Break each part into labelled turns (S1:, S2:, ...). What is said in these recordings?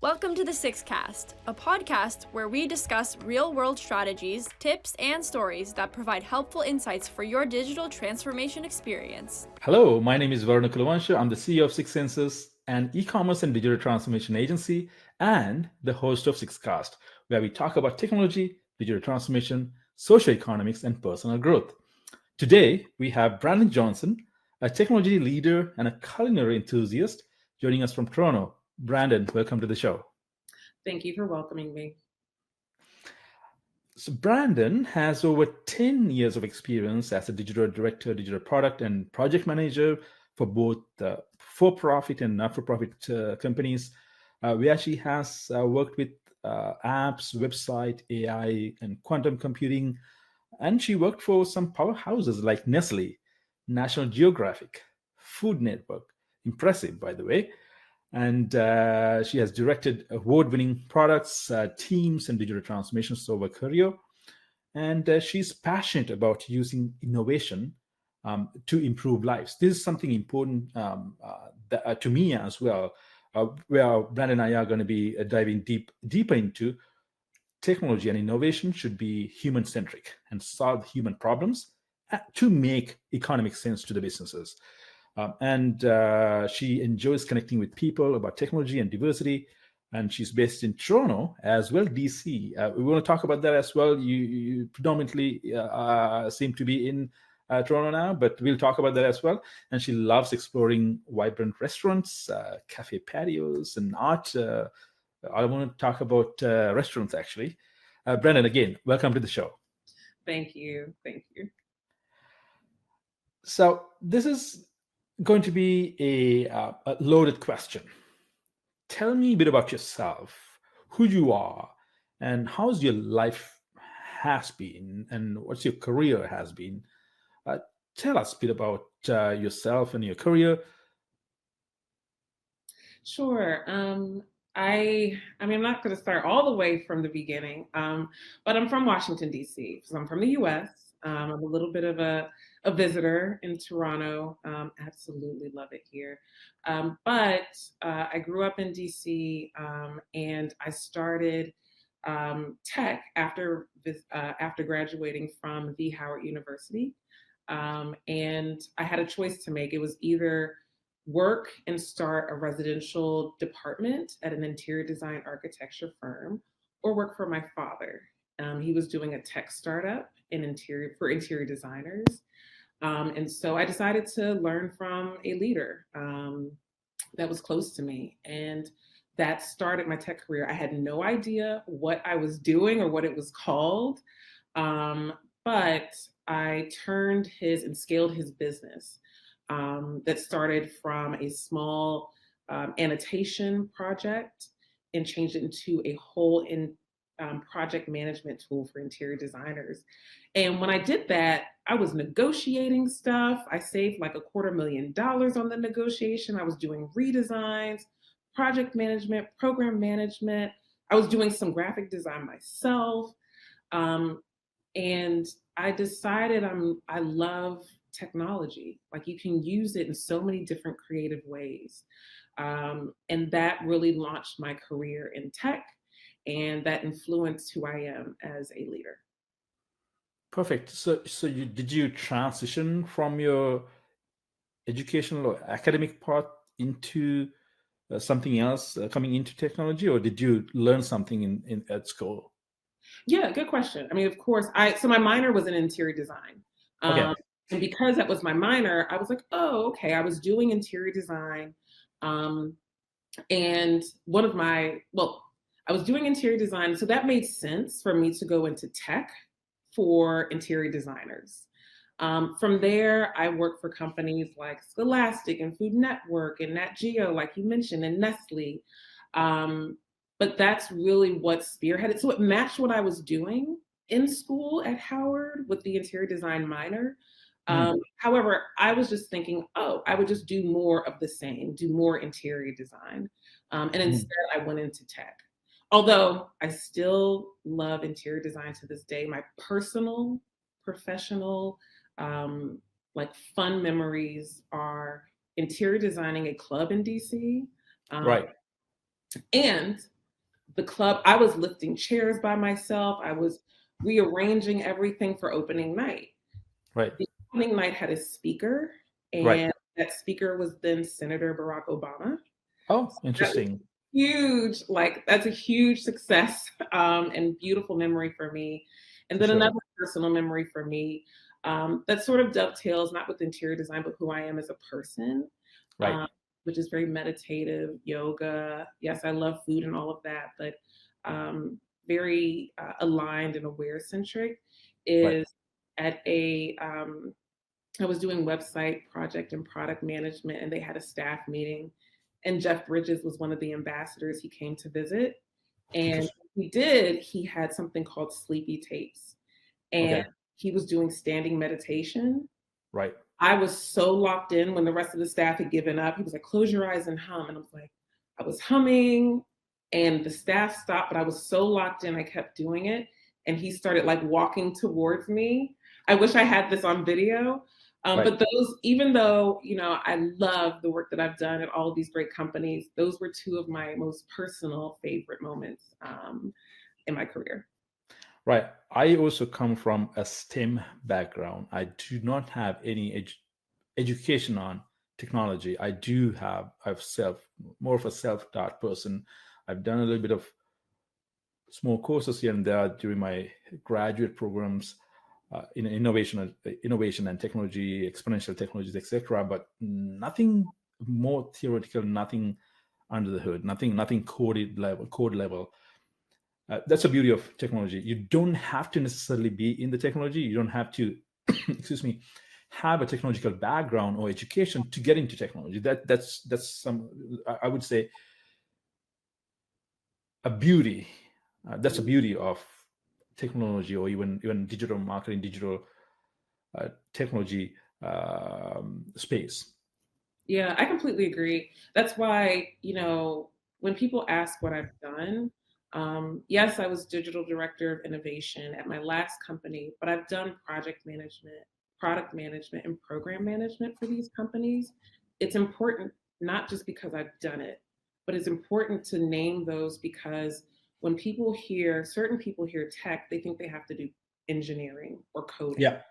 S1: Welcome to the Sixcast, a podcast where we discuss real-world strategies, tips, and stories that provide helpful insights for your digital transformation experience.
S2: Hello, my name is Waruna wkulawansha. I'm the CEO of Six Senses, an e-commerce and digital transformation agency, and the host of Sixcast, where we talk about technology, digital transformation, social economics, and personal growth. Today, we have Brandon Johnson, a technology leader and a culinary enthusiast, joining us from Toronto. Brandon, welcome to the show.
S3: Thank you for welcoming me.
S2: So Brandon has over 10 years of experience as a digital director, digital product and project manager for both for-profit and not-for-profit companies, where she has worked with apps, website, AI, and quantum computing. And she worked for some powerhouses like Nestle, National Geographic, Food Network. Impressive, by the way. And she has directed award-winning products, teams, and digital transformations over her career. And she's passionate about using innovation to improve lives. This is something important to me as well, where Brandon and I are going to be diving deeper into. Technology and innovation should be human-centric and solve human problems to make economic sense to the businesses. And she enjoys connecting with people about technology and diversity. And she's based in Toronto as well, DC. We want to talk about that as well. You predominantly seem to be in Toronto now, but we'll talk about that as well. And she loves exploring vibrant restaurants, cafe patios, and art. I want to talk about restaurants, actually. Brendan, again, welcome to the show.
S3: Thank you. Thank you.
S2: So this is going to be a loaded question. Tell me a bit about yourself, who you are, and how's your life has been, and what's your career has been. Tell us a bit about yourself and your career.
S3: Sure. I'm not going to start all the way from the beginning, but I'm from Washington, D.C. So I'm from the U.S. I'm a little bit of a visitor in Toronto. Absolutely love it here. But I grew up in D.C. And I started tech after graduating from the Howard University. And I had a choice to make. It was either work and start a residential department at an interior design architecture firm, or work for my father. He was doing a tech startup for interior designers. And so I decided to learn from a leader that was close to me. And that started my tech career. I had no idea what I was doing or what it was called. But I turned and scaled his business that started from a small annotation project and changed it into a whole project management tool for interior designers. And when I did that, I was negotiating stuff. I saved like $250,000 on the negotiation. I was doing redesigns, project management, program management. I was doing some graphic design myself. And I decided I love technology. Like, you can use it in so many different creative ways. And that really launched my career in tech, and that influenced who I am as a leader.
S2: Perfect. So did you transition from your educational or academic part into something else, coming into technology, or did you learn something at school?
S3: Yeah, good question. I mean, of course, so my minor was in interior design.
S2: Okay.
S3: And because that was my minor, I was like, oh, okay. I was doing interior design. And I was doing interior design. So that made sense for me to go into tech for interior designers. From there, I worked for companies like Scholastic and Food Network and Nat Geo, like you mentioned, and Nestle. But that's really what spearheaded. So it matched what I was doing in school at Howard with the interior design minor. However, I was just thinking, I would just do more of the same, do more interior design. And instead, I went into tech. Although I still love interior design to this day, my personal, professional, like fun memories are interior designing a club in DC.
S2: Right.
S3: And the club, I was lifting chairs by myself. I was rearranging everything for opening night.
S2: Right.
S3: The opening night had a speaker,
S2: Right.
S3: and that speaker was then Senator Barack Obama.
S2: Oh,
S3: That was
S2: interesting.
S3: huge, like that's a huge success and beautiful memory for me. And
S2: For
S3: then
S2: sure.
S3: another personal memory for me that sort of dovetails not with interior design, but who I am as a person,
S2: Right.
S3: um, which is very meditative, yoga. Yes, I love food and all of that, but very aligned and aware centric
S2: Right.
S3: is at a I was doing website project and product management, and they had a staff meeting. And Jeff Bridges was one of the ambassadors. He came to visit, and
S2: Interesting.
S3: he had something called sleepy tapes, and
S2: Okay.
S3: he was doing standing meditation.
S2: Right.
S3: I was so locked in when the rest of the staff had given up. He was like, "Close your eyes and hum," and I was like, I was humming, and the staff stopped, but I was so locked in, I kept doing it, and he started like walking towards me. I wish I had this on video.
S2: Right.
S3: But those, even though, I love the work that I've done at all of these great companies, those were two of my most personal favorite moments in my career.
S2: Right. I also come from a STEM background. I do not have any education on technology. I've more of a self-taught person. I've done a little bit of small courses here and there during my graduate programs in innovation and technology, exponential technologies, etc. But nothing more theoretical, nothing under the hood, nothing code level. That's the beauty of technology. You don't have to necessarily be in the technology. You don't have to, excuse me, have a technological background or education to get into technology. That's some, I would say, a beauty. That's a beauty of technology, or even digital marketing, digital technology space.
S3: Yeah, I completely agree. That's why, when people ask what I've done, yes, I was digital director of innovation at my last company, but I've done project management, product management, and program management for these companies. It's important not just because I've done it, but it's important to name those because when certain people hear tech, they think they have to do engineering or coding.
S2: Yeah,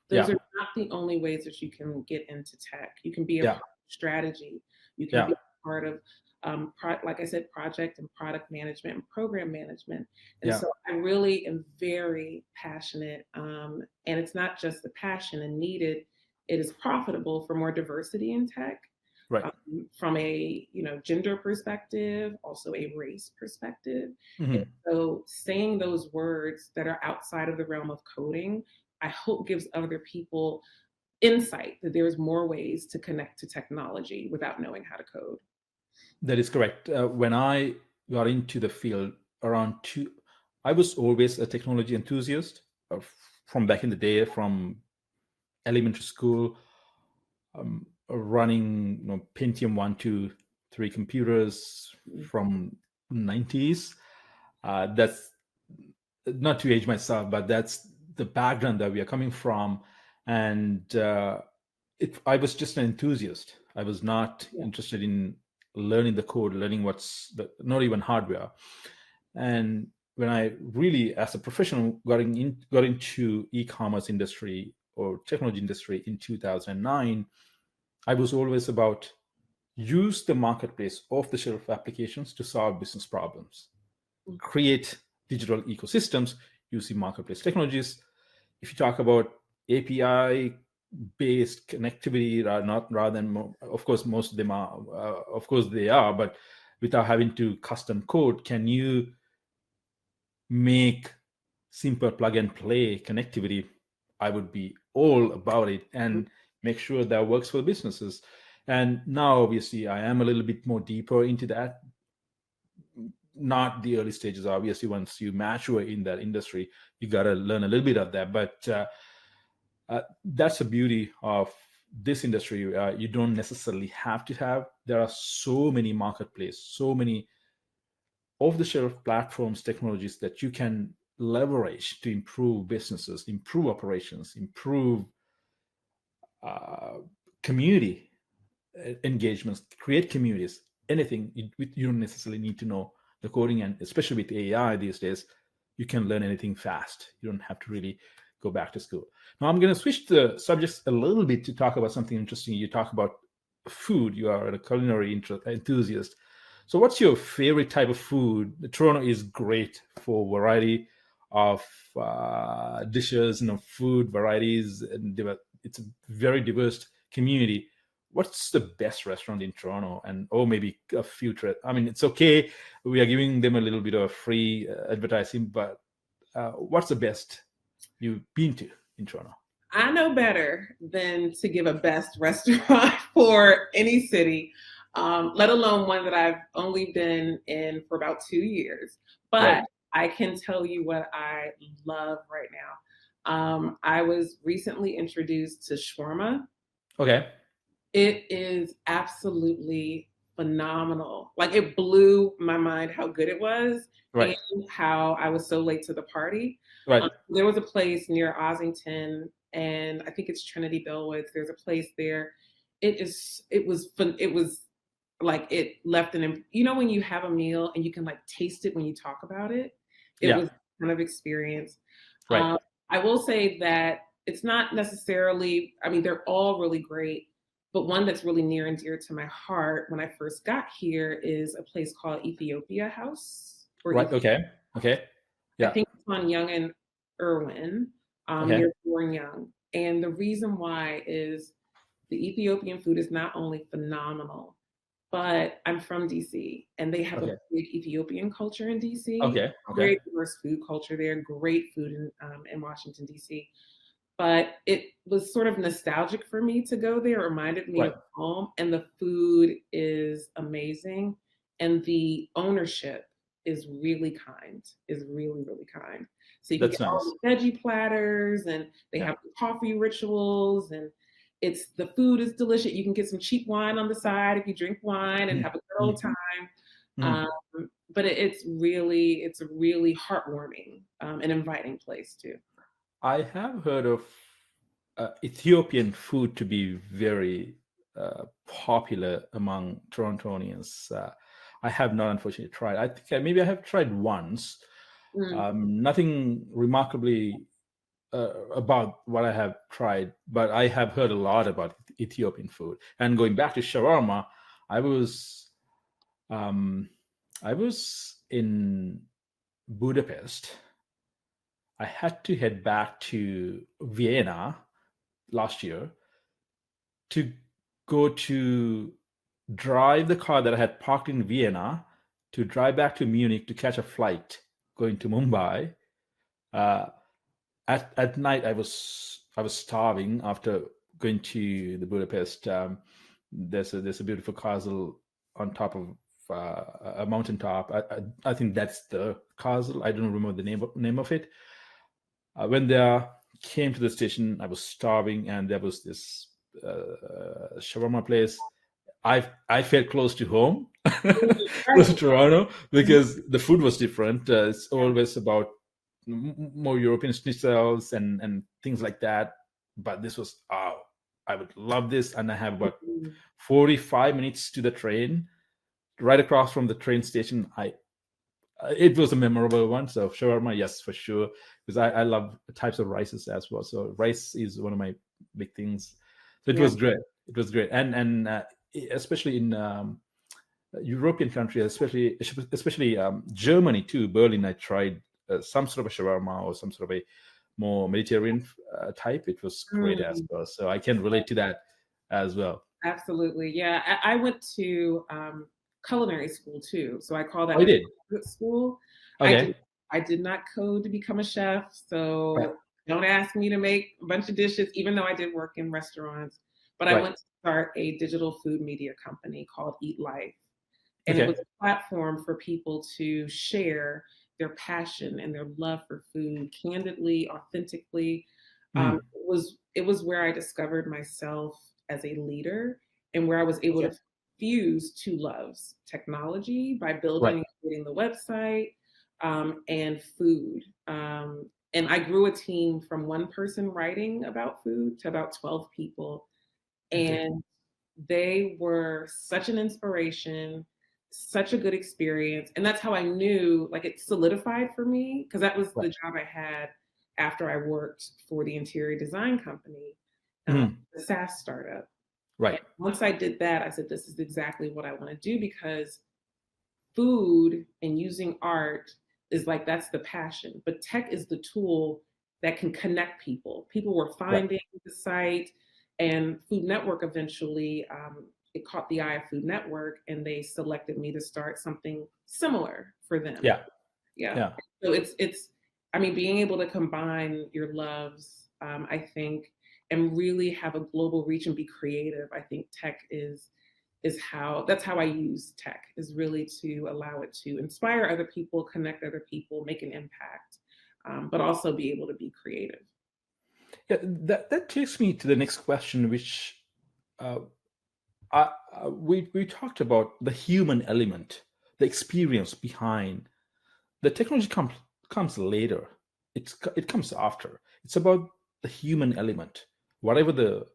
S3: Those
S2: yeah,
S3: are not the only ways that you can get into tech. You can be a part
S2: yeah,
S3: of strategy. You can
S2: yeah,
S3: be a part of, like I said, project and product management and program management. And
S2: yeah.
S3: so I really am very passionate. And it's not just the passion and needed, it is profitable for more diversity in tech.
S2: Right.
S3: From a gender perspective, also a race perspective. And
S2: Hmm.
S3: so saying those words that are outside of the realm of coding, I hope gives other people insight that there's more ways to connect to technology without knowing how to code.
S2: That is correct. When I got into the field I was always a technology enthusiast from back in the day, from elementary school, running Pentium 1, 2, 3 computers from 90s. That's not to age myself, but that's the background that we are coming from. And I was just an enthusiast. I was not
S3: Yeah.
S2: interested in learning the code, learning not even hardware. And when I really, as a professional, got into e-commerce industry or technology industry in 2009, I was always about use the marketplace off-the-shelf applications to solve business problems, create digital ecosystems using marketplace technologies. If you talk about API based connectivity, rather than, of course, most of them are, of course they are, but without having to custom code, can you make simple plug and play connectivity? I would be all about it, and make sure that works for businesses. And now, obviously, I am a little bit more deeper into that. Not the early stages, obviously. Once you mature in that industry, you got to learn a little bit of that. But that's the beauty of this industry. You don't necessarily have to have. There are so many marketplace, so many off-the-shelf platforms, technologies that you can leverage to improve businesses, improve operations, improve uh, community engagements, create communities. Anything, you don't necessarily need to know the coding, and especially with AI these days, you can learn anything fast. You don't have to really go back to school. Now I'm going to switch the subjects a little bit to talk about something interesting. You talk about food. You are a culinary enthusiast. So what's your favorite type of food? Toronto is great for variety of dishes, food varieties, and it's a very diverse community. What's the best restaurant in Toronto? And maybe a future. I mean, it's okay. We are giving them a little bit of free advertising, but what's the best you've been to in Toronto?
S3: I know better than to give a best restaurant for any city, let alone one that I've only been in for about 2 years. But
S2: Right.
S3: I can tell you what I love right now. I was recently introduced to shawarma.
S2: Okay.
S3: It is absolutely phenomenal. Like, it blew my mind how good it was and
S2: Right.
S3: how I was so late to the party.
S2: Right.
S3: There was a place near Ossington, and I think it's Trinity Bellwoods. There's a place there. It was fun. It was like, it left when you have a meal and you can like taste it when you talk about it. It
S2: Yeah.
S3: was kind of experience.
S2: Right.
S3: I will say that it's not necessarily, I mean, they're all really great, but one that's really near and dear to my heart when I first got here is a place called Ethiopia House.
S2: Right. Okay. Okay.
S3: I
S2: Yeah.
S3: think it's on Young and Irwin,
S2: Okay.
S3: near Bourne Young. And the reason why is the Ethiopian food is not only phenomenal, but I'm from DC, and they have a
S2: Okay.
S3: big Ethiopian culture in DC.
S2: Okay. Okay.
S3: Great diverse food culture there, great food in Washington, DC. But it was sort of nostalgic for me to go there. It reminded me
S2: Right.
S3: of home, and the food is amazing. And the ownership is really kind, is really, really kind. So you can
S2: That's
S3: get all
S2: nice.
S3: the veggie platters, and they
S2: Yeah.
S3: have coffee rituals, and the food is delicious. You can get some cheap wine on the side if you drink wine and have a good old
S2: Mm-hmm.
S3: time.
S2: Mm-hmm.
S3: But it's a really heartwarming and inviting place too.
S2: I have heard of Ethiopian food to be very popular among Torontonians. I have not, unfortunately, tried. I think maybe I have tried once.
S3: Mm.
S2: Nothing remarkably about what I have tried, but I have heard a lot about Ethiopian food. And going back to shawarma, I was um, I was in Budapest. I had to head back to Vienna last year to go to drive the car that I had parked in Vienna to drive back to Munich to catch a flight going to Mumbai. Uh, at night, I was starving after going to the Budapest. There's a beautiful castle on top of a mountaintop. I think that's the castle. I don't remember the name of it. When they came to the station, I was starving, and there was this shawarma place. I felt close to home, close to
S3: Right.
S2: Toronto, because the food was different. It's always about more European schnitzels and things like that. But this was, oh, I would love this, and I have about 45 minutes to the train, right across from the train station. It was a memorable one. So shawarma, yes, for sure, because I love types of rices as well. So rice is one of my big things. So it
S3: Yeah.
S2: was great. It was great, and especially in European countries, especially Germany too. Berlin, I tried some sort of a shawarma or some sort of a more Mediterranean type. It was great as
S3: Mm.
S2: well. So I can relate to that as well.
S3: Absolutely. Yeah. I went to culinary school too. So I call that
S2: I
S3: like
S2: did.
S3: graduate school. I
S2: Okay.
S3: did I did not code to become a chef.
S2: Right.
S3: So don't ask me to make a bunch of dishes, even though I did work in restaurants. But I
S2: Right.
S3: went to start a digital food media company called Eat Life. And it was
S2: Okay.
S3: a platform for people to share their passion and their love for food candidly, authentically.
S2: Mm.
S3: It was where I discovered myself as a leader, and where I was able
S2: Okay.
S3: to fuse two loves: technology by building
S2: Right.
S3: and creating the website, and food. And I grew a team from one person writing about food to about 12 people.
S2: Okay.
S3: And they were such an inspiration. such a good experience. And that's how I knew, like, it solidified for me, because that was
S2: Right.
S3: the job I had after I worked for the interior design company,
S2: Mhm.
S3: the SaaS startup. And
S2: Right.
S3: once I did that, I said, this is exactly what I want to do, because food and using art is like, that's the passion. But tech is the tool that can connect people. People were
S2: Right.
S3: finding the site, and Food Network eventually, it caught the eye of Food Network, and they selected me to start something similar for them.
S2: Yeah.
S3: Yeah.
S2: Yeah.
S3: So it's I mean, being able to combine your loves, I think, and really have a global reach and be creative. I think tech is how that's how I use tech, is really to allow it to inspire other people, connect other people, make an impact, but also be able to be creative.
S2: Yeah. That takes me to the next question, which uh, we talked about the human element, the experience behind the technology comes later. It comes after. It's about the human element. Whatever the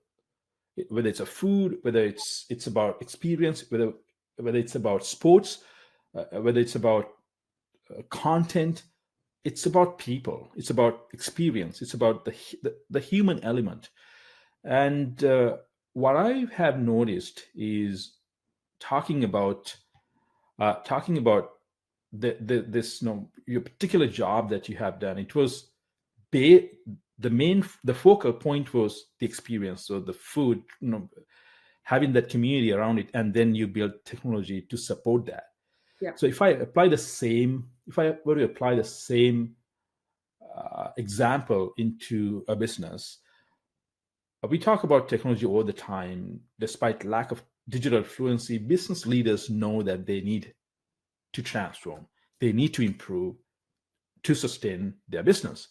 S2: whether it's a food, whether it's about experience, whether it's about sports, whether it's about content, it's about people. It's about experience. It's about the human element. And what I have noticed is talking about talking about this your particular job that you have done. It was ba- the focal point was the experience, so the food, having that community around it, and then you build technology to support that.
S3: Yeah.
S2: So if I were to apply the same example into a business, we talk about technology all the time. Despite lack of digital fluency, business leaders know that they need to transform, they need to improve to sustain their business.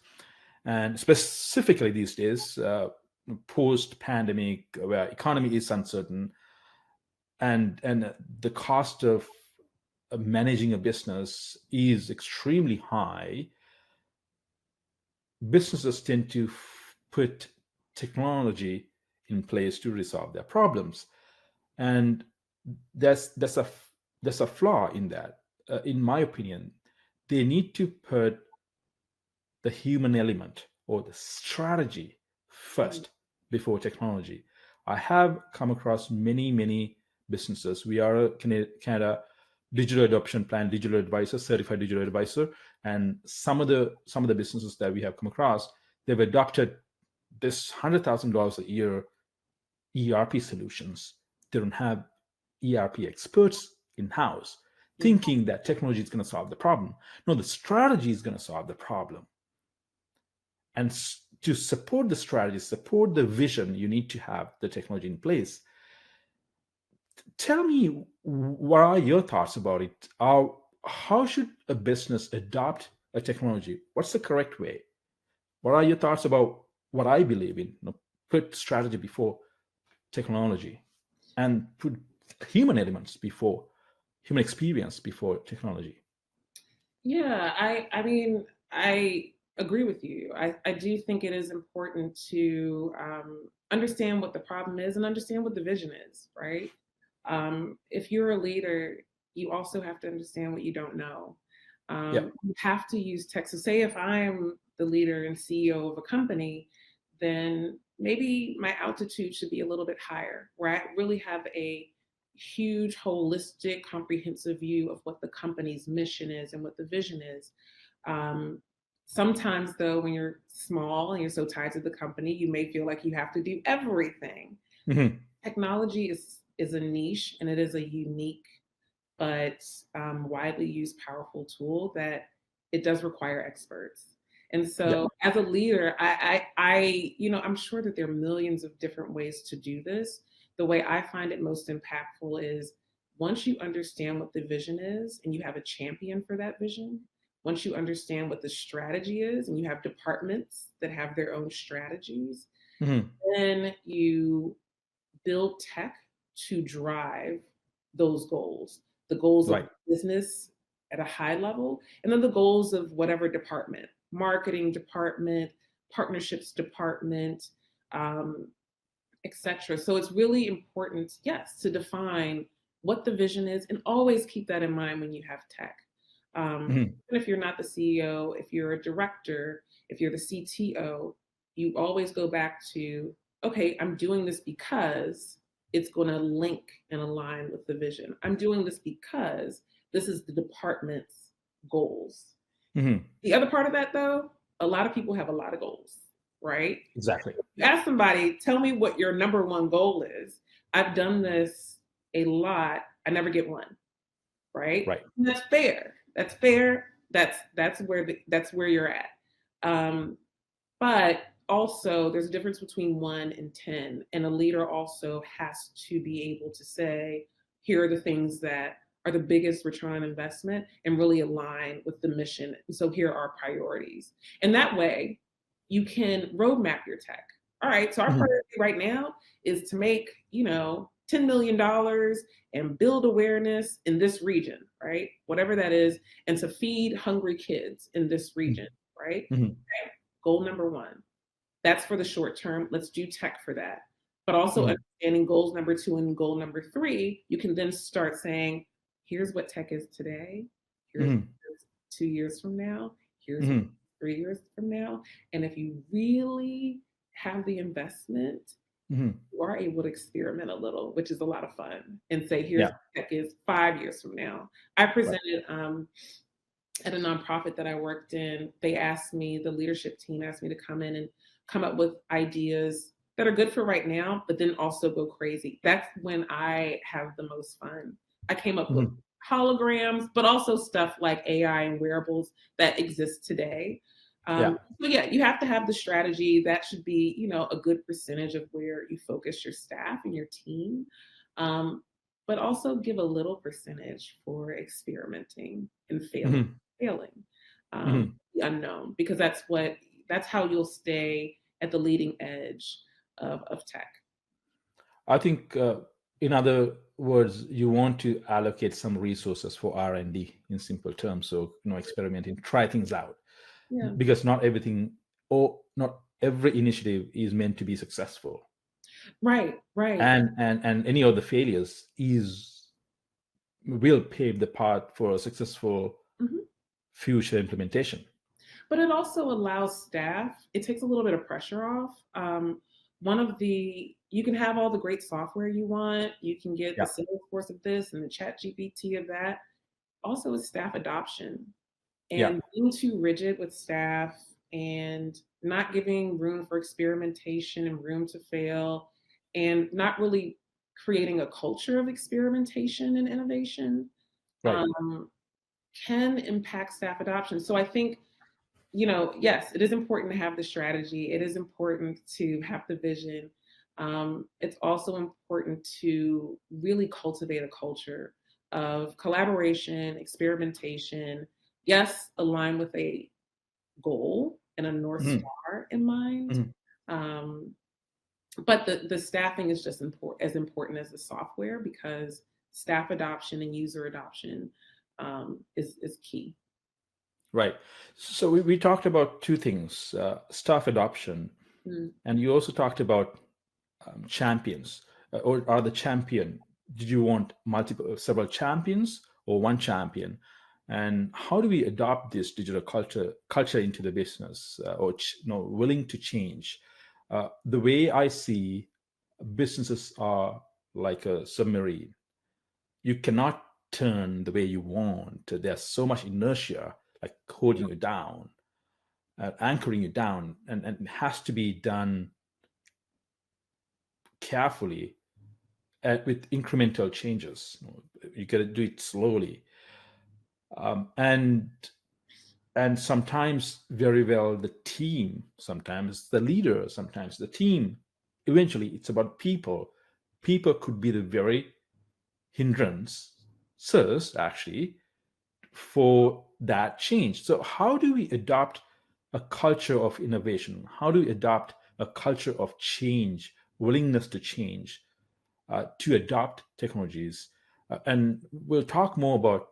S2: And specifically these days, post pandemic, where economy is uncertain, and the cost of managing a business is extremely high, businesses tend to put technology in place to resolve their problems. And there's a flaw in that. In my opinion, they need to put the human element or the strategy
S3: Mhm.
S2: first before technology. I have come across many businesses. We are a Canada digital adoption plan, digital advisor, certified digital advisor, and some of the businesses that we have come across, they've adopted this $100,000 a year ERP solutions. They don't have ERP experts in house,
S3: Mhm.
S2: thinking that technology is going to solve the problem. No, the strategy is going to solve the problem. And to support the strategy, support the vision, you need to have the technology in place. Tell me, what are your thoughts about it? How should a business adopt a technology? What's the correct way? What are your thoughts about what I believe in? Put strategy before technology, and put human elements before human experience before technology.
S3: Yeah, I mean, I agree with you. I do think it is important to understand what the problem is and understand what the vision is, right? If you're a leader, you also have to understand what you don't know.
S2: Yeah.
S3: You have to use tech. So, say if I'm the leader and CEO of a company, then maybe my altitude should be a little bit higher, where I really have a huge, holistic, comprehensive view of what the company's mission is and what the vision is. Um, Sometimes, though, when you're small and you're so tied to the company, you may feel like you have to do everything.
S2: Mhm.
S3: Technology is a niche, and it is a unique but widely used, powerful tool that it does require experts. And
S2: Yeah.
S3: so, as a leader, I'm sure that there are millions of different ways to do this. The way I find it most impactful is once you understand what the vision is and you have a champion for that vision, once you understand what the strategy is and you have departments that have their own strategies,
S2: Mhm.
S3: then you build tech to drive those goals, the goals of
S2: Right.
S3: business at a high level, and then the goals of whatever department, marketing department, partnerships department, um, etc. So it's really important, yes, to define what the vision is, and always keep that in mind when you have tech. Even if you're not the CEO, if you're a director, if you're the CTO, you always go back to, okay, I'm doing this because it's going to link and align with the vision. I'm doing this because this is the department's goals. The other part of that, though, a lot of people have a lot of goals, right?
S2: Exactly.
S3: You ask somebody, tell me what your number one goal is. I've done this a lot. I never get one, right?
S2: Right.
S3: And that's fair. That's fair. That's where you're at. But also, there's a difference between 1 and 10, and a leader also has to be able to say, here are the things that are the biggest return on investment and really align with the mission. And so here are our priorities. And that way, you can roadmap your tech. All right, so our priority right now is to make, $10 million and build awareness in this region, right? Whatever that is, and to feed hungry kids in this region, right? Okay. Goal number 1. That's for the short term. Let's do tech for that. But also understanding goals number 2 and goal number 3, you can then start saying, here's what tech is today. Here's 2 years from now. Here's 3 years from now. And if you really have the investment, you are able to experiment a little, which is a lot of fun, and say, here's what tech is 5 years from now. I presented at a nonprofit that I worked in. They asked me, the leadership team asked me to come in and come up with ideas that are good for right now, but then also go crazy. That's when I have the most fun. I came up with holograms, but also stuff like AI and wearables that exist today. So you have to have the strategy. That should be, a good percentage of where you focus your staff and your team. But also give a little percentage for experimenting and failing, the unknown, because that's how you'll stay at the leading edge of tech.
S2: I think, in other words, you want to allocate some resources for R&D in simple terms. So, experimenting, try things out, because not everything or not every initiative is meant to be successful.
S3: Right.
S2: And any of the failures will pave the path for a successful future implementation.
S3: But it also allows staff, it takes a little bit of pressure off. You can have all the great software you want. You can get the Salesforce of this and the ChatGPT of that. Also, it's staff adoption. And being too rigid with staff and not giving room for experimentation and room to fail, and not really creating a culture of experimentation and innovation can impact staff adoption. So I think, yes, it is important to have the strategy. It is important to have the vision. It's also important to really cultivate a culture of collaboration, experimentation, yes, align with a goal and a North Star in mind. But the staffing is just as important as the software, because staff adoption and user adoption is key.
S2: Right. So we talked about two things, staff adoption, and you also talked about champions, or are the champion. Did you want several champions or one champion? And how do we adopt this digital culture into the business, or willing to change? The way I see businesses are like a submarine. You cannot turn the way you want. There's so much inertia, like holding you down, anchoring you down, and it has to be done carefully with incremental changes. You got to do it slowly, and sometimes very well the team, sometimes the leader, sometimes the team. Eventually, it's about people. People could be the very hindrances, actually, for that change. So how do we adopt a culture of innovation? How do we adopt a culture of change, willingness to change, to adopt technologies? And we'll talk more about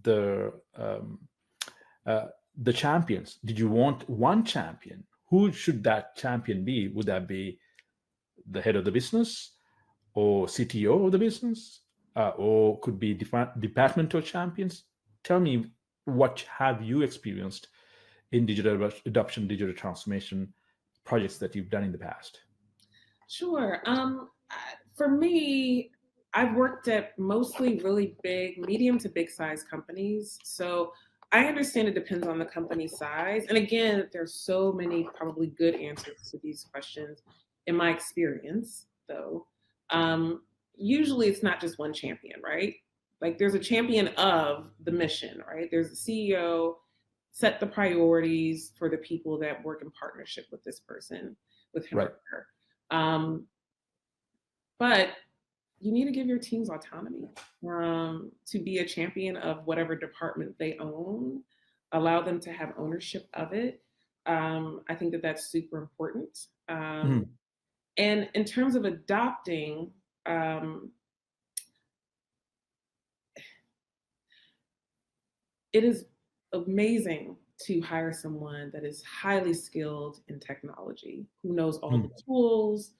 S2: the champions. Did you want one champion? Who should that champion be? Would that be the head of the business or CTO of the business? or could be departmental champions. Tell me, what have you experienced in digital adoption, digital transformation projects that you've done in the past?
S3: Sure. For me, I've worked at mostly really big, medium to big size companies. So I understand it depends on the company size. And again, there's so many probably good answers to these questions in my experience, though. Usually it's not just one champion, right? Like there's a champion of the mission, right? There's the CEO, set the priorities for the people that work in partnership with this person, with him
S2: Right.
S3: or her. But you need to give your teams autonomy to be a champion of whatever department they own. Allow them to have ownership of it. I think that that's super important. And in terms of adopting, it is amazing to hire someone that is highly skilled in technology, who knows all the tools,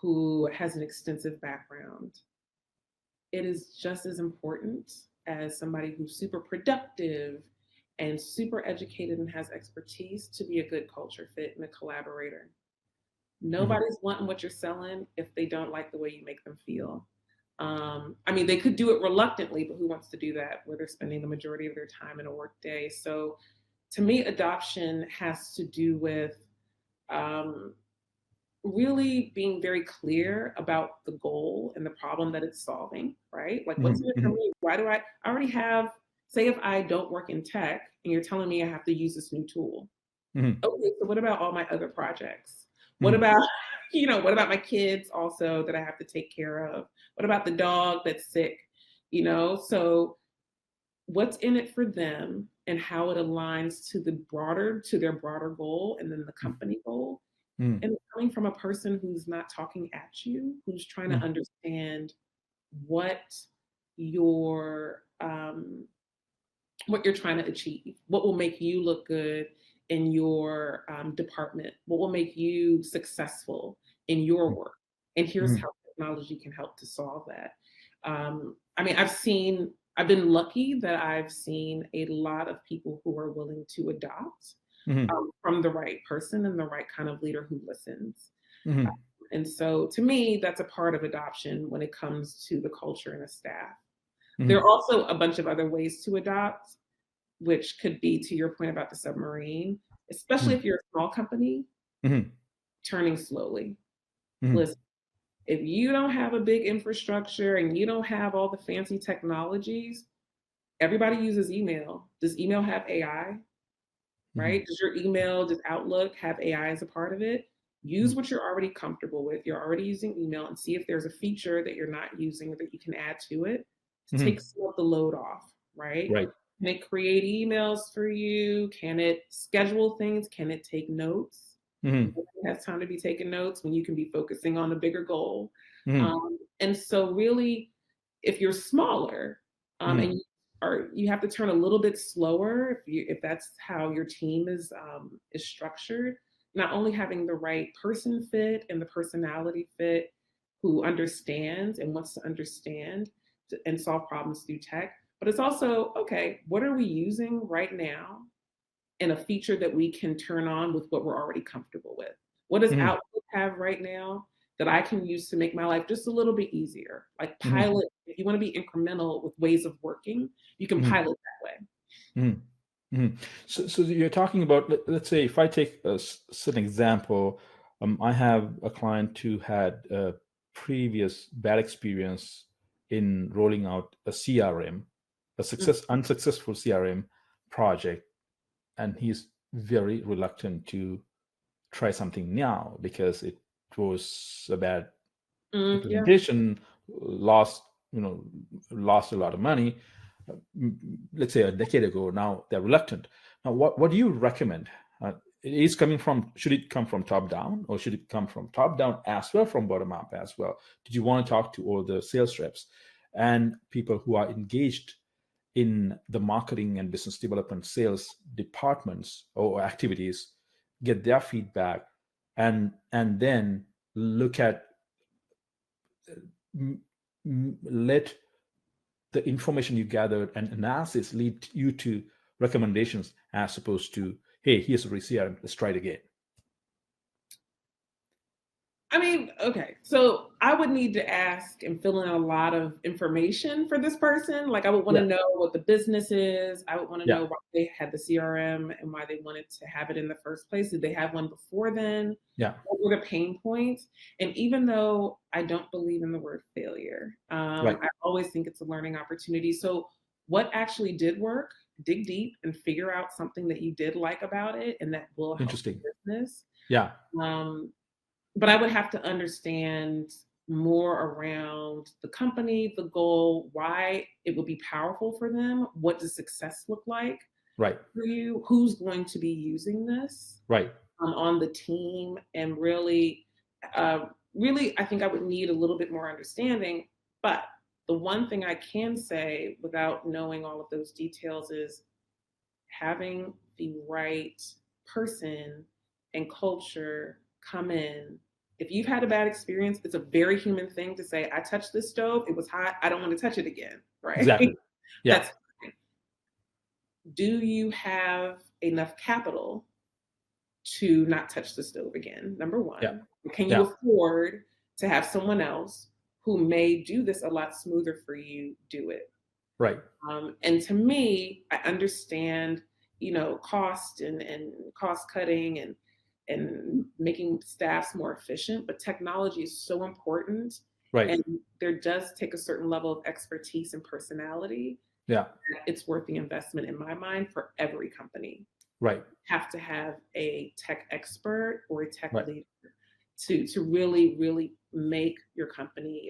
S3: who has an extensive background. It is just as important as somebody who's super productive and super educated and has expertise to be a good culture fit and a collaborator. Nobody's wanting what you're selling if they don't like the way you make them feel. I mean, they could do it reluctly, but who wants to do that where they're spending the majority of their time in a work day? So to me, adoption has to do with really being very clear about the goal and the problem that it's solving, right? Like, what's in it for me? Why do I already have, say, if I don't work in tech and you're telling me I have to use this new tool. Okay, so what about all my other projects? What about, what about my kids also that I have to take care of? What about the dog that's sick? So what's in it for them and how it aligns to their broader goal and then the company goal. And coming from a person who's not talking at you, who's trying to understand what you're trying to achieve, what will make you look good in your department, what will make you successful in your work, and here's how technology can help to solve that. I mean, I've been lucky that I've seen a lot of people who are willing to adopt from the right person and the right kind of leader who listens. And so to me, that's a part of adoption when it comes to the culture and the staff. There are also a bunch of other ways to adopt, which could be, to your point about the submarine, especially if you're a small company, turning slowly. Listen, if you don't have a big infrastructure and you don't have all the fancy technologies, everybody uses email. Does email have AI? Right? Does your email, does Outlook have AI as a part of it? Use what you're already comfortable with. You're already using email, and see if there's a feature that you're not using that you can add to it to take some of the load off, right?
S2: Right.
S3: Can it create emails for you? Can it schedule things? Can it take notes? It has time to be taking notes when you can be focusing on a bigger goal. And so really, if you're smaller and you have to turn a little bit slower if that's how your team is structured, not only having the right person fit and the personality fit who understands and wants to understand and solve problems through tech, but it's also, okay, what are we using right now and a feature that we can turn on with what we're already comfortable with? What does Outlook have right now that I can use to make my life just a little bit easier? Like pilot, if you want to be incremental with ways of working, you can pilot that way.
S2: So you're talking about, let's say, if I take a certain example, I have a client who had a previous bad experience in rolling out a CRM, unsuccessful CRM project, and he's very reluctant to try something now because it was a bad implementation, lost a lot of money. Let's say a decade ago. Now they're reluctant. Now, what do you recommend? Should it come from top down, or should it come from top down as well, from bottom up as well? Did you want to talk to all the sales reps and people who are engaged in the marketing and business development sales departments or activities, get their feedback, and then look at let the information you gathered and analysis lead you to recommendations as opposed to, hey, here's a CRM, let's try it again?
S3: I mean, okay, so I would need to ask and fill in a lot of information for this person. Like, I would want to know what the business is. I would want to know why they had the CRM and why they wanted to have it in the first place. Did they have one before then?
S2: Yeah.
S3: What were the pain points? And even though I don't believe in the word failure, I always think it's a learning opportunity. So what actually did work? Dig deep and figure out something that you did like about it and that will help your business.
S2: Yeah.
S3: But I would have to understand more around the company, the goal, why it would be powerful for them. What does success look like for you? Who's going to be using this on the team? And really, I think I would need a little bit more understanding. But the one thing I can say without knowing all of those details is having the right person and culture come in. If you've had a bad experience, it's a very human thing to say, I touched this stove, it was hot, I don't want to touch it again, right?
S2: Exactly. Yeah.
S3: That's fine. Do you have enough capital to not touch the stove again? Number one. Yeah. Can you afford to have someone else who may do this a lot smoother for you do it?
S2: Right.
S3: And to me, I understand, cost and cost cutting and making staffs more efficient, but technology is so important. Right. And there does take a certain level of expertise and personality. Yeah. It's worth the investment in my mind for every company. Right. You have to have a tech expert or a tech leader to really, really make your company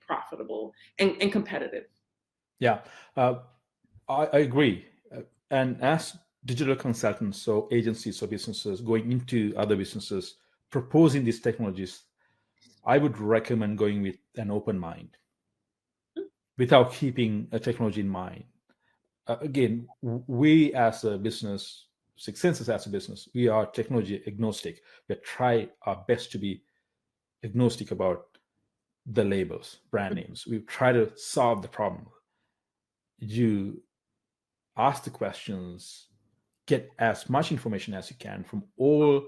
S3: profitable and competitive.
S2: Yeah, I agree. And as digital consultants, so agencies or businesses going into other businesses, proposing these technologies, I would recommend going with an open mind without keeping a technology in mind. Again, we as a business, Six Senses as a business, we are technology agnostic. We try our best to be agnostic about the labels, brand names. We try to solve the problem. You ask the questions, get as much information as you can from all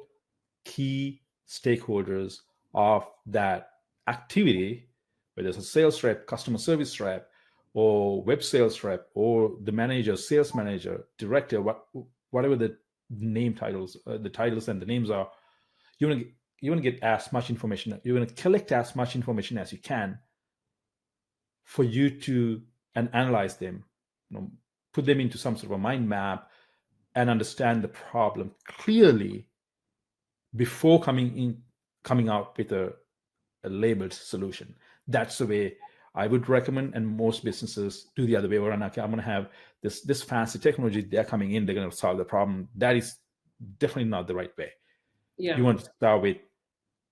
S2: key stakeholders of that activity, whether it's a sales rep, customer service rep, or web sales rep, or the manager, sales manager, director, whatever the name titles, the titles and the names are. You want to get as much information. You want to collect as much information as you can for you to analyze them, put them into some sort of a mind map and understand the problem clearly before coming out with a labeled solution. That's the way I would recommend, and most businesses do the other way around. Okay, I'm going to have this fancy technology. They're coming in, they're going to solve the problem. That is definitely not the right way. Yeah. You want to start with,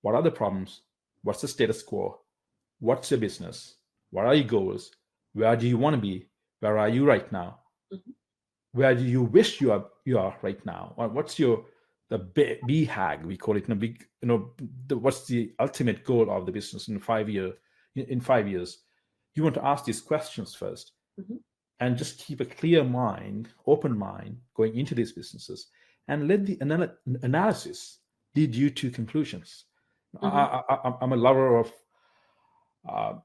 S2: what are the problems? What's the status quo? What's your business? What are your goals? Where do you want to be? Where are you right now? Mm-hmm. Where do you wish you are right now? What's the BHAG, we call it, what's the ultimate goal of the business in 5 years? In 5 years, you want to ask these questions first, mm-hmm. and just keep a clear mind, open mind going into these businesses, and let the analysis lead you to conclusions. Mm-hmm. I'm a lover of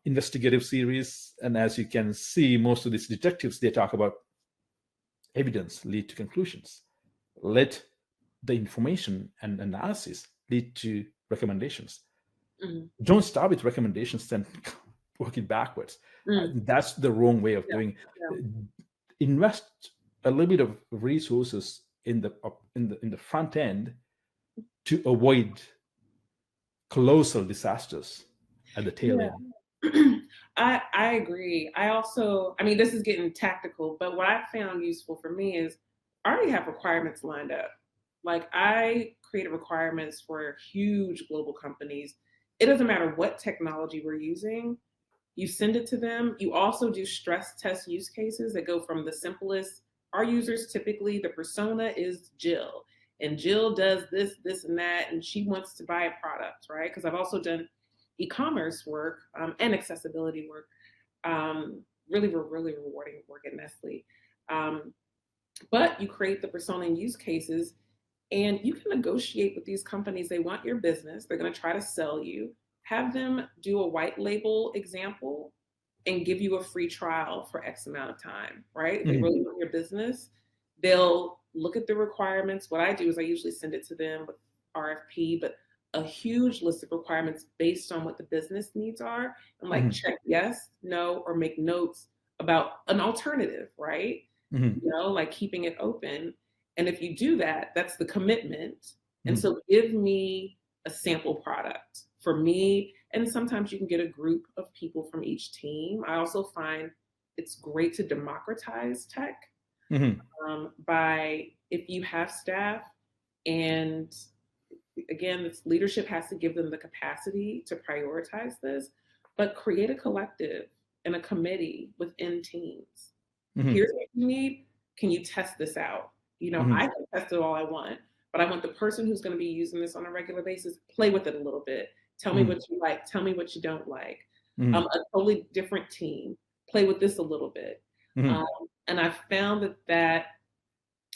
S2: investigative series, and as you can see, most of these detectives, they talk about evidence lead to conclusions. Let the information and analysis lead to recommendations. Mm-hmm. Don't start with recommendations and work it backwards. That's the wrong way of doing. Invest a little bit of resources in the front end to avoid colossal disasters at the tail end.
S3: I agree. This is getting tactical, but what I found useful for me is I already have requirements lined up. Like, I created requirements for huge global companies. It doesn't matter what technology we're using. You send it to them. You also do stress test use cases that go from the simplest. Our users, typically, the persona is Jill. And Jill does this, this, and that, and she wants to buy a product, right? Because I've also done e-commerce work and accessibility work. really, really rewarding work at Nestle. But you create the persona and use cases, and you can negotiate with these companies. They want your business. They're going to try to sell you. Have them do a white label example and give you a free trial for X amount of time, right? If they really want your business, they'll look at the requirements. What I do is I usually send it to them with RFP, but a huge list of requirements based on what the business needs are, and like check yes, no, or make notes about an alternative, right? You know, like keeping it open. And if you do that, that's the commitment. And so give me a sample product for me. And sometimes you can get a group of people from each team. I also find it's great to democratize tech by, if you have staff, and again, this leadership has to give them the capacity to prioritize this, but create a collective and a committee within teams. Here's what you need. Can you test this out? You know, I can test it all I want, but I want the person who's going to be using this on a regular basis, play with it a little bit. Tell me what you like. Tell me what you don't like. A totally different team, play with this a little bit. And I found that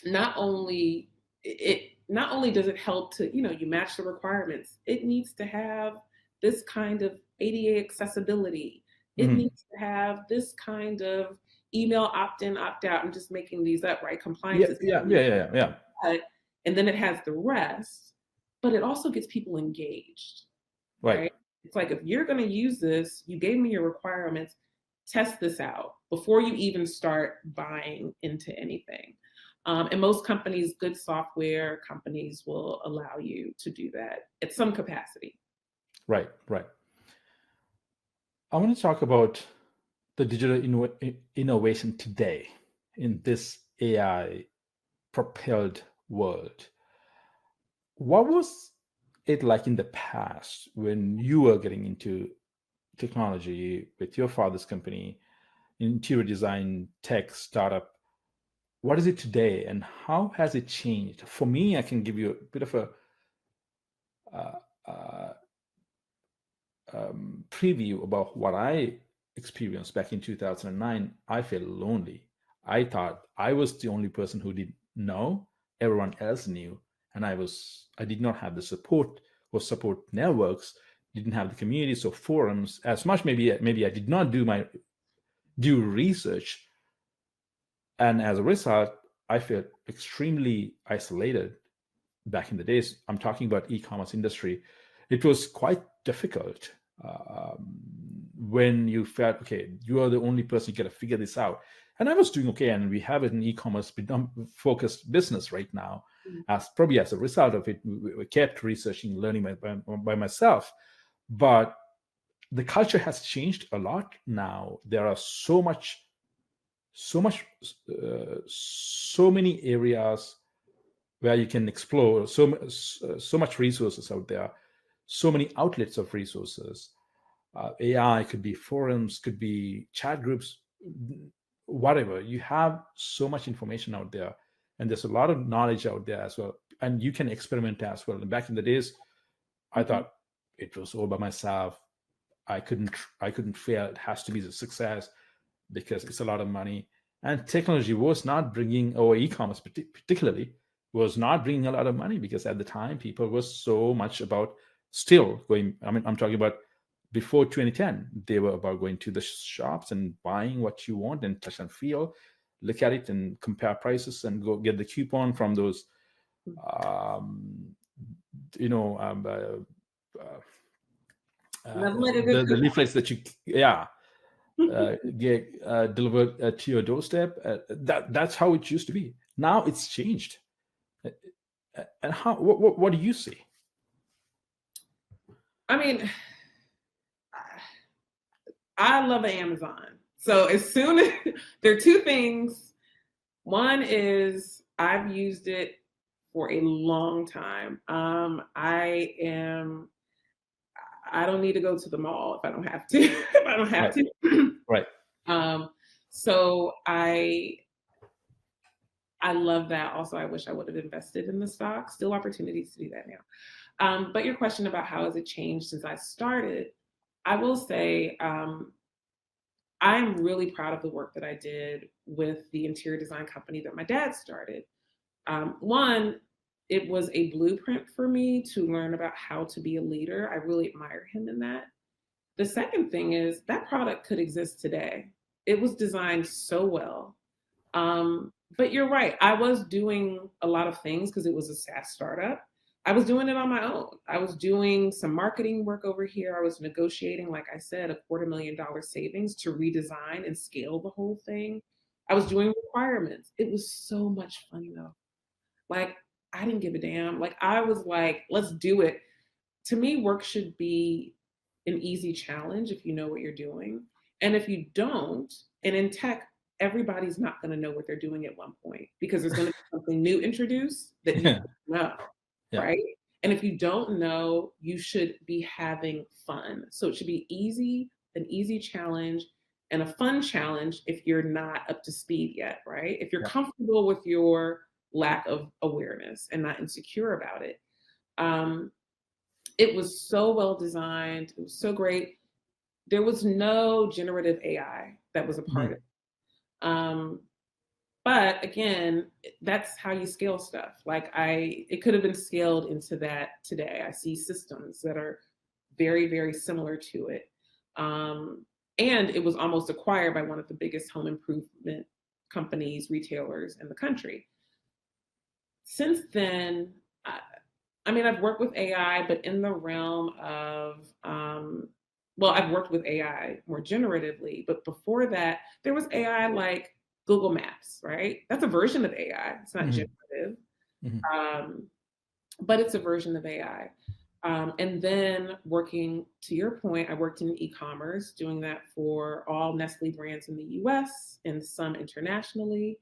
S3: not only does it help to, you know, you match the requirements, it needs to have this kind of ADA accessibility. It needs to have this kind of email opt-in, opt-out. I'm just making these up, right? Compliance.
S2: Yeah.
S3: And then it has the rest, but it also gets people engaged, right? It's like, if you're going to use this, you gave me your requirements, test this out before you even start buying into anything. And most companies, good software companies, will allow you to do that at some capacity.
S2: Right. I want to talk about the digital innovation today in this AI propelled world. What was it like in the past when you were getting into technology with your father's company, interior design, tech startup? What is it today, and how has it changed? For me, I can give you a bit of a preview about what I experienced back in 2009. I felt lonely. I thought I was the only person who didn't know. Everyone else knew, and I did not have the support or support networks. Didn't have the communities or forums as much. Maybe I did not do my due research, and as a result, I felt extremely isolated back in the days. I'm talking about e-commerce industry. It was quite difficult when you felt, okay, you are the only person who got to figure this out. And I was doing okay, and we have an e-commerce focused business right now. As a result of it, we kept researching, learning by myself. But the culture has changed a lot now. There are so many areas where you can explore, so much resources out there, so many outlets of resources. AI could be forums, could be chat groups, whatever. You have so much information out there, and there's a lot of knowledge out there as well, and you can experiment as well. And back in the days, I thought it was all by myself. I couldn't fail. It has to be a success because it's a lot of money. And technology was not bringing, or e-commerce particularly, was not bringing a lot of money, because at the time people were so much about still going. I mean, I'm talking about before 2010. They were about going to the shops and buying what you want and touch and feel, look at it and compare prices and go get the coupon from those, the leaflets that you, get delivered to your doorstep. That's how it used to be. Now it's changed. And how? What do you see?
S3: I mean, I love Amazon. So as soon as there are two things. One is I've used it for a long time. I don't need to go to the mall if I don't have to. If I don't have to.
S2: Right.
S3: So I love that. Also, I wish I would have invested in the stock. Still opportunities to do that now. But your question about how has it changed since I started, I will say I'm really proud of the work that I did with the interior design company that my dad started. One, it was a blueprint for me to learn about how to be a leader. I really admire him in that. The second thing is that product could exist today. It was designed so well. But you're right. I was doing a lot of things because it was a SaaS startup. I was doing it on my own. I was doing some marketing work over here. I was negotiating, like I said, $250,000 savings to redesign and scale the whole thing. I was doing requirements. It was so much fun though. Like, I didn't give a damn. Like, I was like, let's do it. To me, work should be an easy challenge if you know what you're doing. And if you don't, and in tech, everybody's not going to know what they're doing at one point because there's going to be something new introduced that you don't know, right? And if you don't know, you should be having fun. So it should be easy, an easy challenge, and a fun challenge if you're not up to speed yet, right? If you're comfortable with your lack of awareness and not insecure about it. It was so well designed. It was so great. There was no generative AI that was a part of it. But again, that's how you scale stuff. Like it could have been scaled into that today. I see systems that are very, very similar to it. And it was almost acquired by one of the biggest home improvement companies, retailers in the country. Since then, I've worked with AI, but in the realm of, I've worked with AI more generatively, but before that, there was AI like Google Maps, right? That's a version of AI. It's not generative, but it's a version of AI. And then working, to your point, I worked in e-commerce, doing that for all Nestle brands in the US and some internationally,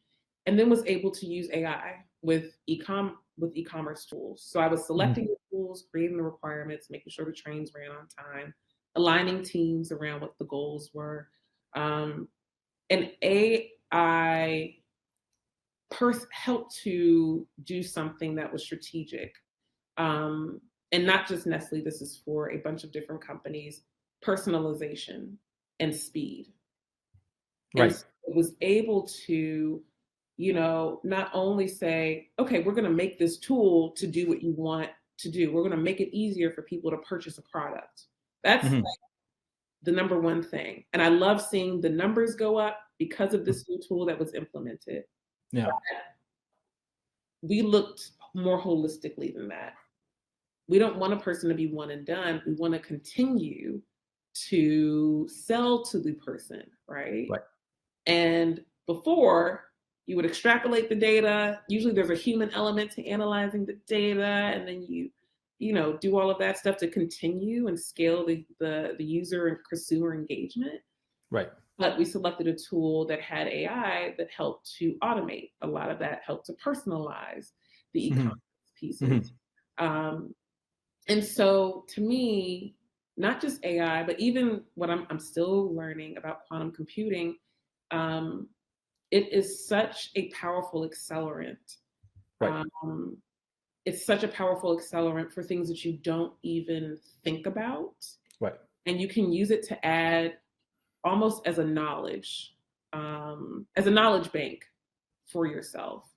S3: and then was able to use AI with e-commerce tools. So I was selecting the tools, creating the requirements, making sure the trains ran on time, aligning teams around what the goals were. And AI helped to do something that was strategic. And not just Nestle, this is for a bunch of different companies, personalization and speed.
S2: Right.
S3: And so it was able to, not only say, okay, we're going to make this tool to do what you want to do. We're going to make it easier for people to purchase a product. That's like the number one thing. And I love seeing the numbers go up because of this new tool that was implemented.
S2: Yeah.
S3: But we looked more holistically than that. We don't want a person to be one and done. We want to continue to sell to the person, right? And before, you would extrapolate the data. Usually there's a human element to analyzing the data, and then you do all of that stuff to continue and scale the user and consumer engagement.
S2: Right.
S3: But we selected a tool that had AI that helped to automate a lot of that, helped to personalize the e-commerce pieces. And so to me, not just AI, but even what I'm still learning about quantum computing, it is such a powerful accelerant.
S2: Right.
S3: It's such a powerful accelerant for things that you don't even think about.
S2: Right.
S3: And you can use it to add almost as a knowledge bank for yourself.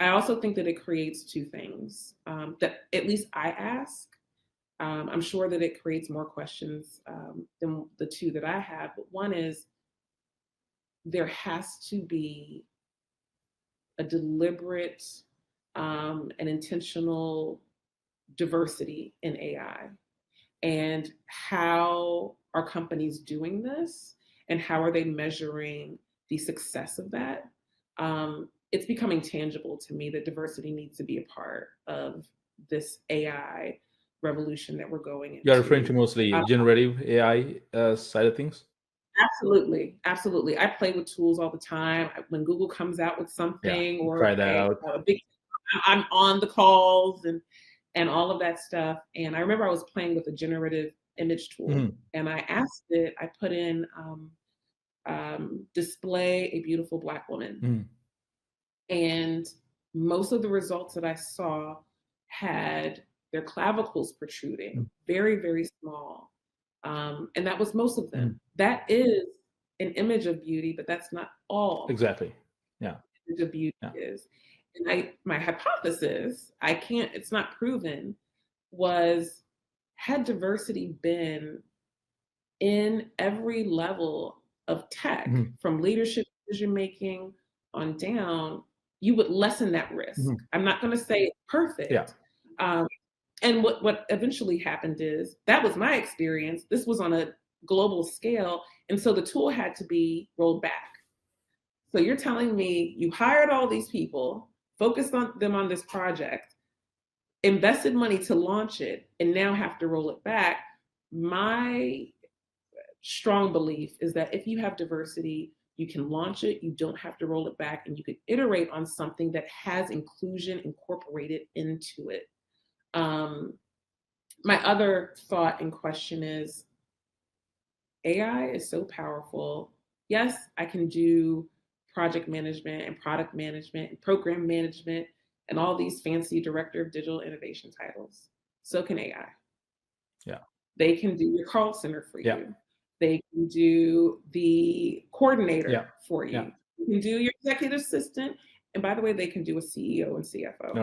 S3: I also think that it creates two things that at least I ask. I'm sure that it creates more questions than the two that I have. But one is, there has to be a deliberate and intentional diversity in AI. And how are companies doing this? And how are they measuring the success of that? It's becoming tangible to me that diversity needs to be a part of this AI revolution that we're going into.
S2: You're referring to mostly generative AI side of things?
S3: Absolutely. Absolutely. I play with tools all the time. When Google comes out with something, or
S2: try that out.
S3: I'm on the calls and all of that stuff. And I remember I was playing with a generative image tool, and I asked it, I put in display a beautiful Black woman. And most of the results that I saw had their clavicles protruding, very, very small. And that was most of them. That is an image of beauty, but that's not all
S2: Exactly. Yeah.
S3: image of beauty
S2: Yeah.
S3: is. And my hypothesis, it's not proven, was had diversity been in every level of tech,
S2: Mhm.
S3: from leadership decision making on down, you would lessen that risk.
S2: Mhm.
S3: I'm not going to say perfect.
S2: Yeah.
S3: And what eventually happened is, that was my experience. This was on a global scale. And so the tool had to be rolled back. So you're telling me you hired all these people, focused on them on this project, invested money to launch it, and now have to roll it back. My strong belief is that if you have diversity, you can launch it, you don't have to roll it back, and you can iterate on something that has inclusion incorporated into it. My other thought and question is, AI is so powerful. Yes, I can do project management and product management and program management and all these fancy director of digital innovation titles. So can AI.
S2: Yeah.
S3: They can do your call center for
S2: Yeah.
S3: you. They can do the coordinator
S2: Yeah.
S3: for you.
S2: Yeah.
S3: You can do your executive assistant. And by the way, they can do a CEO and CFO.
S2: All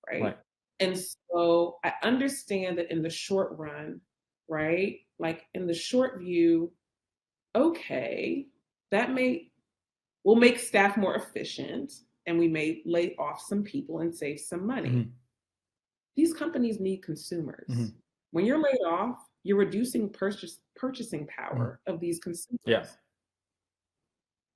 S2: right.
S3: Right. And so I understand that in the short run, right? Like in the short view, okay, that will make staff more efficient, and we may lay off some people and save some money.
S2: Mhm.
S3: These companies need consumers.
S2: Mhm.
S3: When you're laid off, you're reducing purchasing power of these consumers.
S2: Yeah.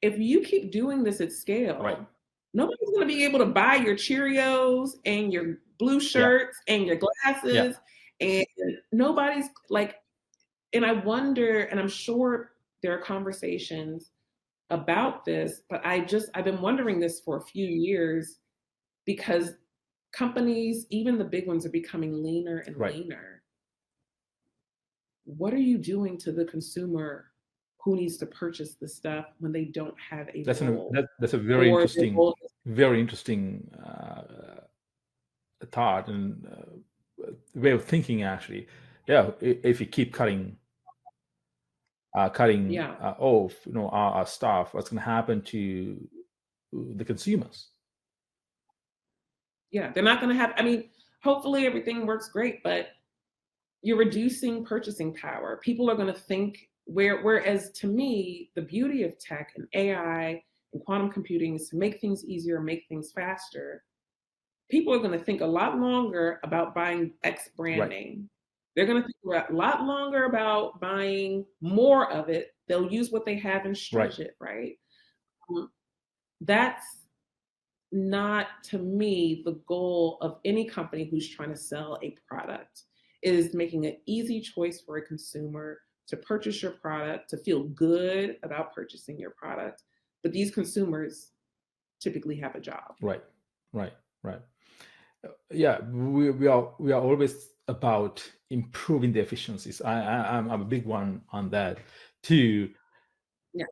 S3: If you keep doing this at scale,
S2: Right.
S3: nobody's going to be able to buy your Cheerios and your blue shirts and your glasses, and nobody's like, and I wonder, and I'm sure there are conversations about this, but I've been wondering this for a few years, because companies, even the big ones, are becoming leaner and
S2: Right.
S3: leaner. What are you doing to the consumer who needs to purchase the stuff when they don't have a role?
S2: That's a very
S3: Or
S2: interesting,
S3: role
S2: very interesting thought and way of thinking, actually. Yeah, if you keep cutting
S3: Yeah.
S2: off, our staff, what's going to happen to the consumers?
S3: Yeah, they're not going to have, I mean, hopefully everything works great, but you're reducing purchasing power. People are going to think, whereas to me, the beauty of tech and AI and quantum computing is to make things easier, make things faster. People are going to think a lot longer about buying X brand
S2: Right.
S3: name. They're going to think a lot longer about buying more of it. They'll use what they have and stretch it, right? That's not, to me, the goal of any company who's trying to sell a product. It is making an easy choice for a consumer to purchase your product, to feel good about purchasing your product. But these consumers typically have a job.
S2: Right. Yeah, we are always about improving the efficiencies. I'm a big one on that too.
S3: Yeah.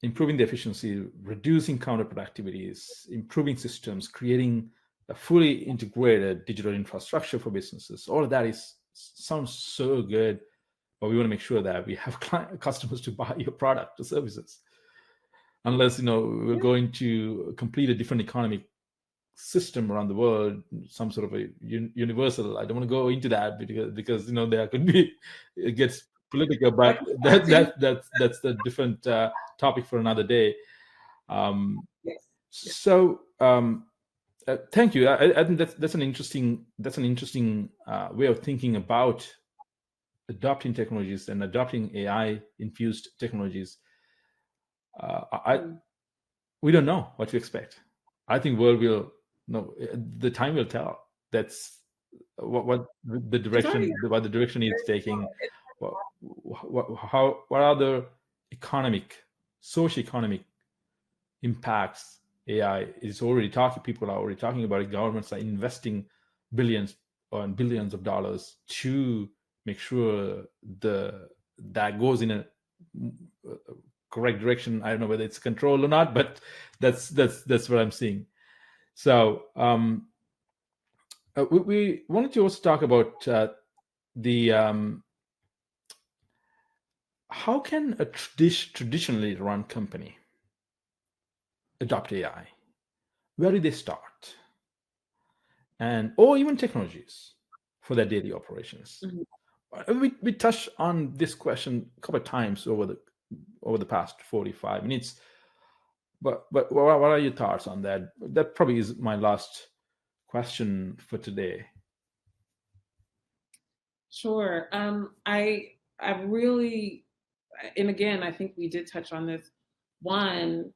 S2: Improving the efficiency, reducing counterproductivities, improving systems, creating a fully integrated digital infrastructure for businesses. All of that sounds so good, but we want to make sure that we have customers to buy your product or services. Unless we're going to complete a different economic system around the world, some sort of a universal. I don't want to go into that because there could be, it gets political, but that's a different topic for another day. So thank you. I think that's an interesting way of thinking about adopting technologies and adopting AI infused technologies. We don't know what to expect. I think world will the time will tell. That's what the direction is taking. What are the socioeconomic impacts AI is already talking. People are already talking about it. Governments are investing billions and billions of dollars to make sure that goes in a correct direction. I don't know whether it's controlled or not, but that's what I'm seeing. So we wanted to also talk about how can a traditionally run company adopt AI? Where do they start? And or even technologies for their daily operations. We touched on this question a couple of times over the past 45 minutes. But what are your thoughts on that? That probably is my last question for today.
S3: Sure. I really, and again, I think we did touch on this. One,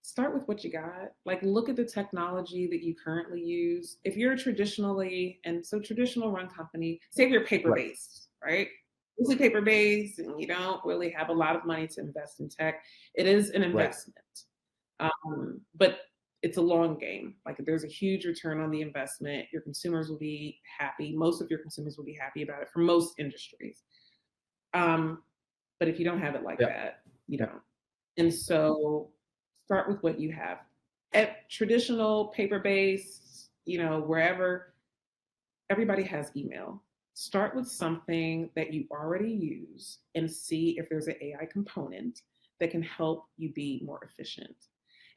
S3: start with what you got. Like, look at the technology that you currently use. If you're traditionally, and so traditional run company, say if you're paper
S2: Right.
S3: based, right? Mostly paper based, and you don't really have a lot of money to invest in tech. It is an
S2: Right.
S3: investment, but it's a long game. Like, there's a huge return on the investment. Your consumers will be happy. Most of your consumers will be happy about it for most industries. But if you don't have it like
S2: Yeah.
S3: that, you don't. And so start with what you have. At traditional paper-based, wherever, everybody has email. Start with something that you already use and see if there's an AI component that can help you be more efficient.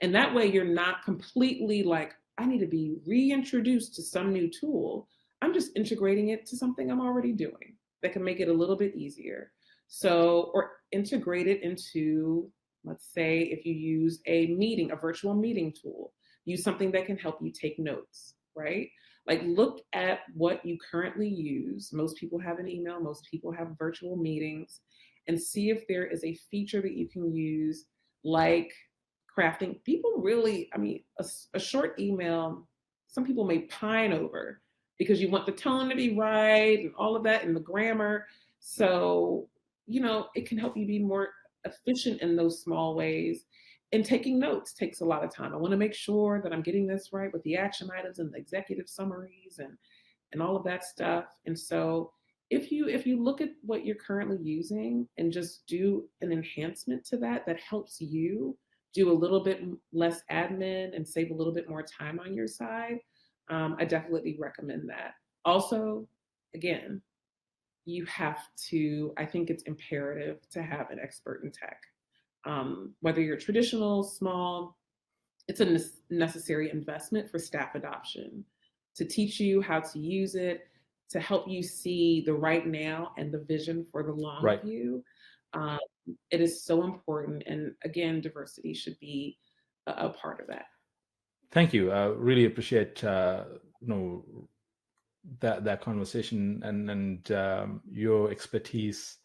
S3: And that way you're not completely like, I need to be reintroduced to some new tool. I'm just integrating it to something I'm already doing that can make it a little bit easier. So, or integrate it into, let's say, if you use a virtual meeting tool, use something that can help you take notes, right? Like, look at what you currently use. Most people have an email, most people have virtual meetings, and see if there is a feature that you can use, like crafting. People really, I mean, a short email, some people may pine over because you want the tone to be right and all of that and the grammar. So, it can help you be more efficient in those small ways. And taking notes takes a lot of time. I want to make sure that I'm getting this right with the action items and the executive summaries and all of that stuff. And so if you look at what you're currently using and just do an enhancement to that helps you do a little bit less admin and save a little bit more time on your side, I definitely recommend that. Also, again, I think it's imperative to have an expert in tech. Whether you're traditional, small, it's a necessary investment for staff adoption to teach you how to use it, to help you see the right now and the vision for the long
S2: Right.
S3: view. It is so important. And again, diversity should be a part of that.
S2: Thank you. I really appreciate that conversation and your expertise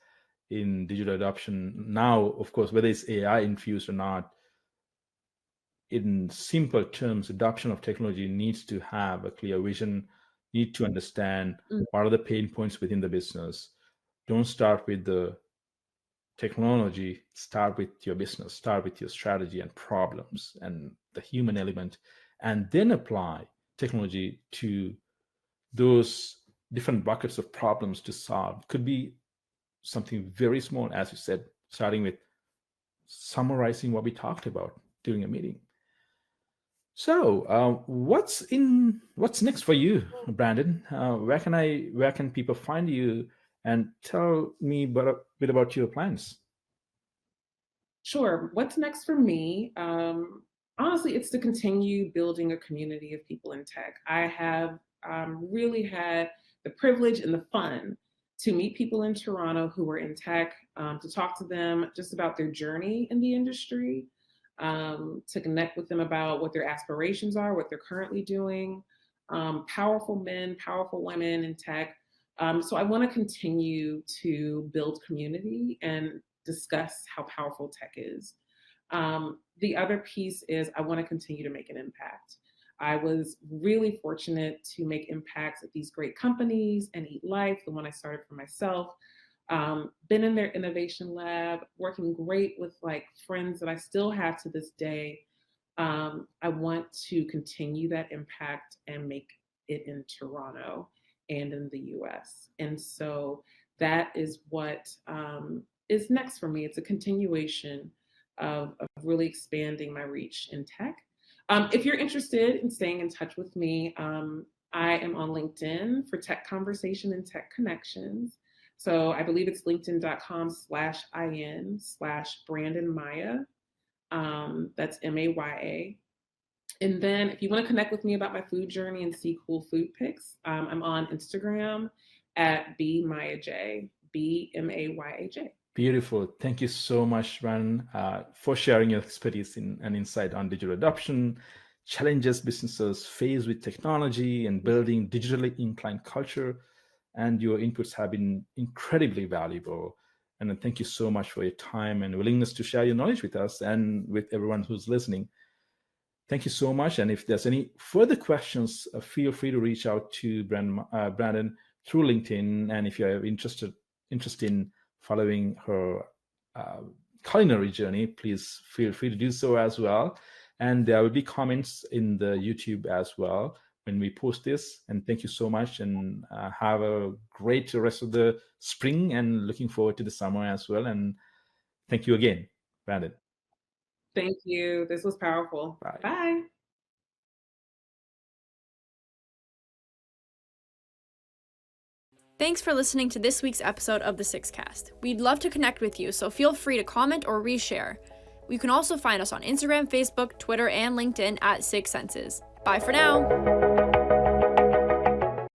S2: in digital adoption. Now, of course, whether it's AI infused or not, in simple terms, adoption of technology needs to have a clear vision, need to understand what are the pain points within the business. Don't start with the technology, start with your business, start with your strategy and problems and the human element, and then apply technology to those different buckets of problems to solve. Could be something very small, as you said, starting with summarizing what we talked about during a meeting. So, what's next for you, Brandon? Where can people find you, and tell me a bit about your plans?
S3: Sure. What's next for me? Honestly, it's to continue building a community of people in tech. I have really had the privilege and the fun to meet people in Toronto who are in tech, to talk to them just about their journey in the industry, to connect with them about what their aspirations are, what they're currently doing. Powerful men, powerful women in tech. So I want to continue to build community and discuss how powerful tech is. The other piece is I want to continue to make an impact. I was really fortunate to make impacts at these great companies and Eat Life, the one I started for myself. Been in their innovation lab, working great with like friends that I still have to this day. I want to continue that impact and make it in Toronto and in the US. And so that is what is next for me. It's a continuation of really expanding my reach in tech. If you're interested in staying in touch with me, I am on LinkedIn for Tech Conversation and Tech Connections. So I believe it's linkedin.com/in/Brandon Maya. That's Maya. And then if you want to connect with me about my food journey and see cool food pics, I'm on Instagram at BMayaJ, BMayaJ.
S2: Beautiful. Thank you so much, Brandon, for sharing your expertise and insight on digital adoption, challenges businesses face with technology, and building digitally inclined culture. And your inputs have been incredibly valuable. And thank you so much for your time and willingness to share your knowledge with us and with everyone who's listening. Thank you so much. And if there's any further questions, feel free to reach out to Brandon through LinkedIn. And if you're interested in following her culinary journey, please feel free to do so as well. And there will be comments in the YouTube as well when we post this. And thank you so much, and have a great rest of the spring, and looking forward to the summer as well. And thank you again, Brandon.
S3: Thank you. This was powerful.
S2: Bye.
S3: Bye.
S1: Thanks for listening to this week's episode of the Sixcast. We'd love to connect with you, so feel free to comment or reshare. You can also find us on Instagram, Facebook, Twitter, and LinkedIn at Six Senses. Bye for now.